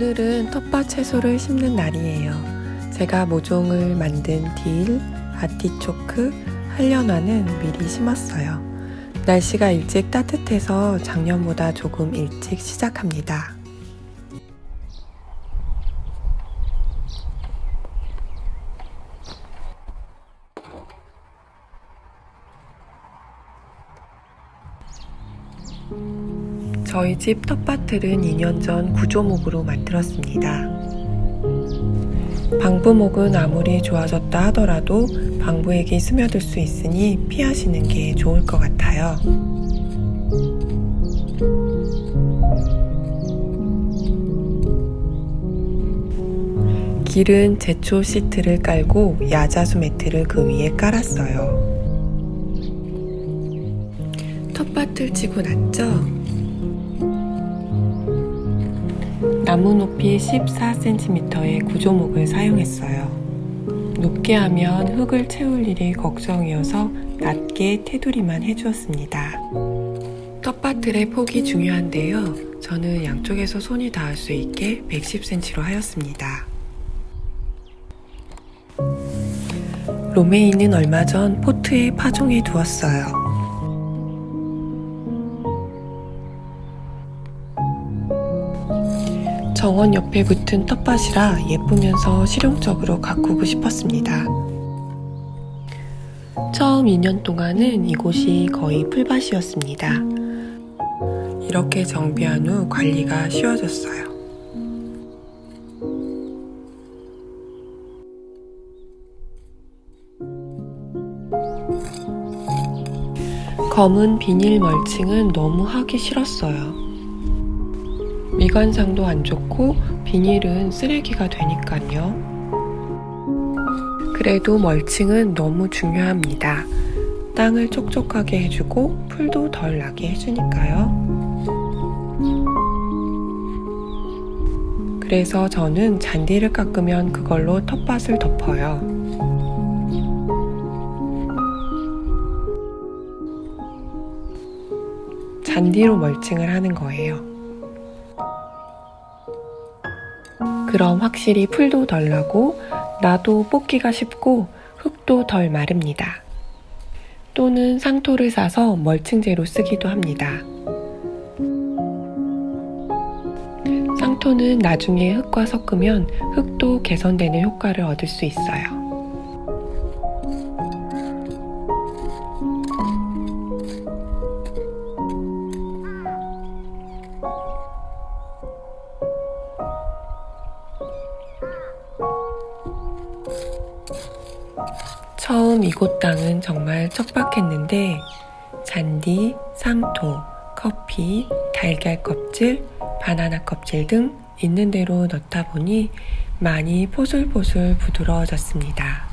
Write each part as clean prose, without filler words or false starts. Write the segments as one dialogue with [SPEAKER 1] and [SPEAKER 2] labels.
[SPEAKER 1] 오늘은 텃밭 채소를 심는 날이에요. 제가 모종을 만든 딜, 아티초크, 한련화는 미리 심었어요. 날씨가 일찍 따뜻해서 작년보다 조금 일찍 시작합니다. 저희 집 텃밭들은 2년 전 구조목으로 만들었습니다. 방부목은 아무리 좋아졌다 하더라도 방부액이 스며들 수 있으니 피하시는 게 좋을 것 같아요. 길은 제초 시트를 깔고 야자수 매트를 그 위에 깔았어요. 텃밭을 치고 났죠? 나무 높이 14cm의 구조목을 사용했어요. 높게 하면 흙을 채울 일이 걱정이어서 낮게 테두리만 해주었습니다. 텃밭들의 폭이 중요한데요. 저는 양쪽에서 손이 닿을 수 있게 110cm로 하였습니다. 로메인은 얼마 전 포트에 파종해 두었어요. 정원 옆에 붙은 텃밭이라 예쁘면서 실용적으로 가꾸고 싶었습니다. 처음 2년 동안은 이곳이 거의 풀밭이었습니다. 이렇게 정비한 후 관리가 쉬워졌어요. 검은 비닐 멀칭은 너무 하기 싫었어요. 미관상도 안 좋고 비닐은 쓰레기가 되니까요. 그래도 멀칭은 너무 중요합니다. 땅을 촉촉하게 해주고 풀도 덜 나게 해주니까요. 그래서 저는 잔디를 깎으면 그걸로 텃밭을 덮어요. 잔디로 멀칭을 하는 거예요. 그럼 확실히 풀도 덜 나고 나도 뽑기가 쉽고 흙도 덜 마릅니다. 또는 상토를 싸서 멀칭제로 쓰기도 합니다. 상토는 나중에 흙과 섞으면 흙도 개선되는 효과를 얻을 수 있어요. 처음 이곳 땅은 정말 척박했는데 잔디, 상토, 커피, 달걀 껍질, 바나나 껍질 등 있는 대로 넣다 보니 많이 포슬포슬 부드러워졌습니다.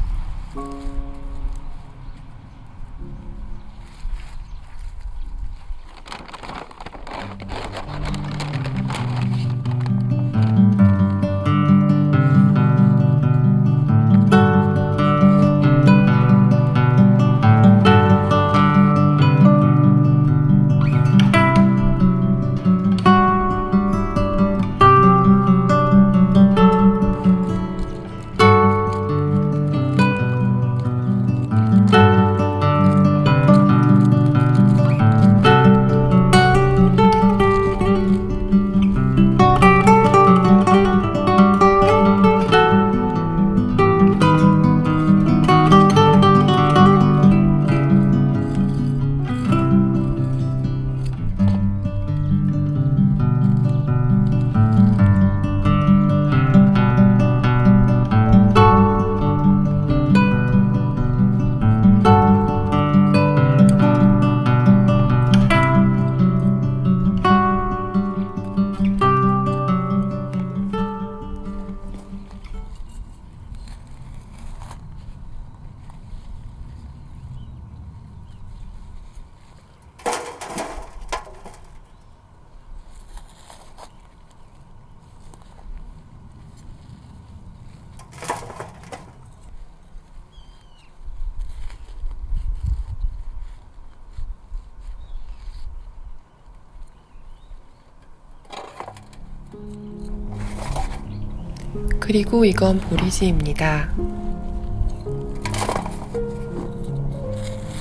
[SPEAKER 1] 그리고 이건 보리지입니다.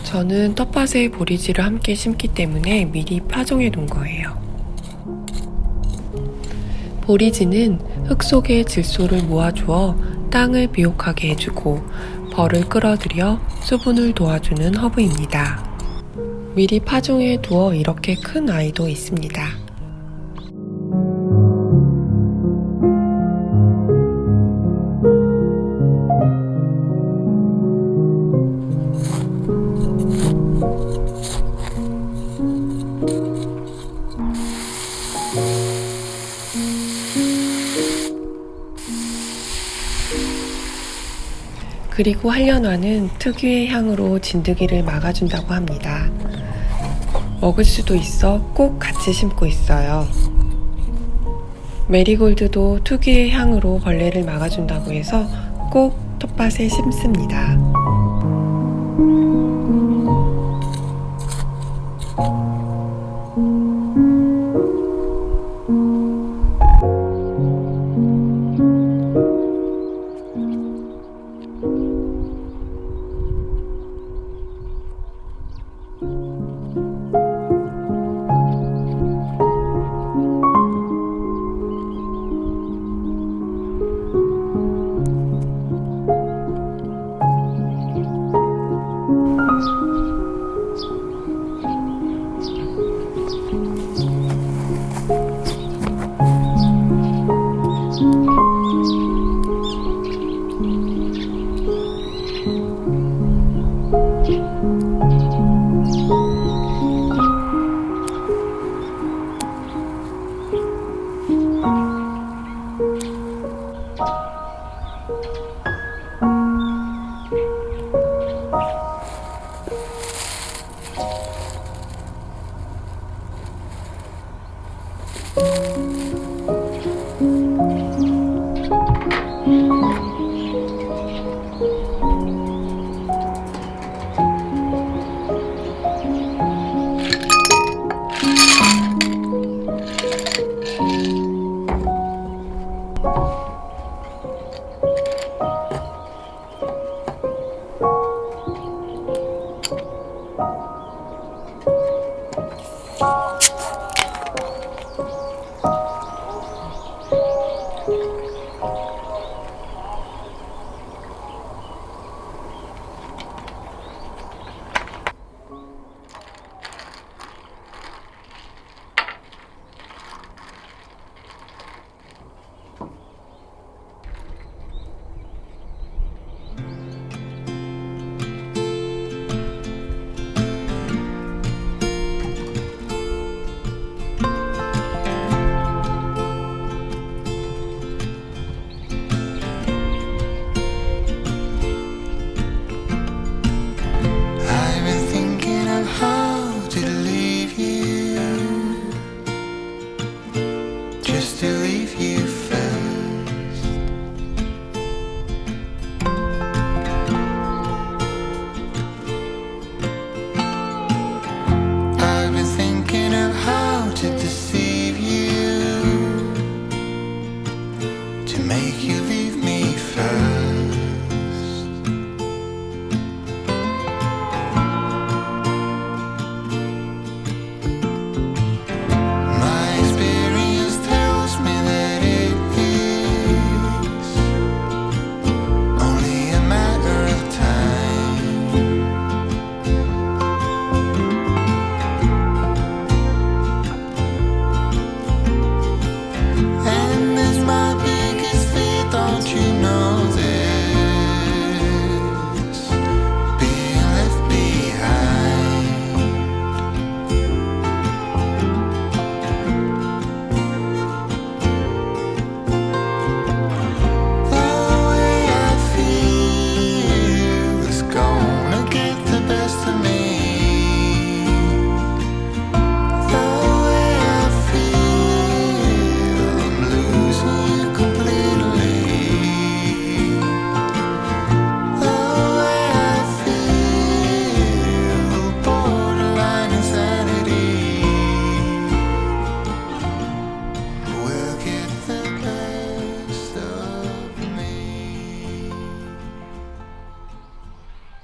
[SPEAKER 1] 저는 텃밭에 보리지를 함께 심기 때문에 미리 파종해 놓은 거예요. 보리지는 흙 속의 질소를 모아주어 땅을 비옥하게 해주고 벌을 끌어들여 수분을 도와주는 허브입니다. 미리 파종해 두어 이렇게 큰 아이도 있습니다. 그리고 한련화는 특유의 향으로 진드기를 막아준다고 합니다. 먹을 수도 있어 꼭 같이 심고 있어요. 메리골드도 특유의 향으로 벌레를 막아준다고 해서 꼭 텃밭에 심습니다.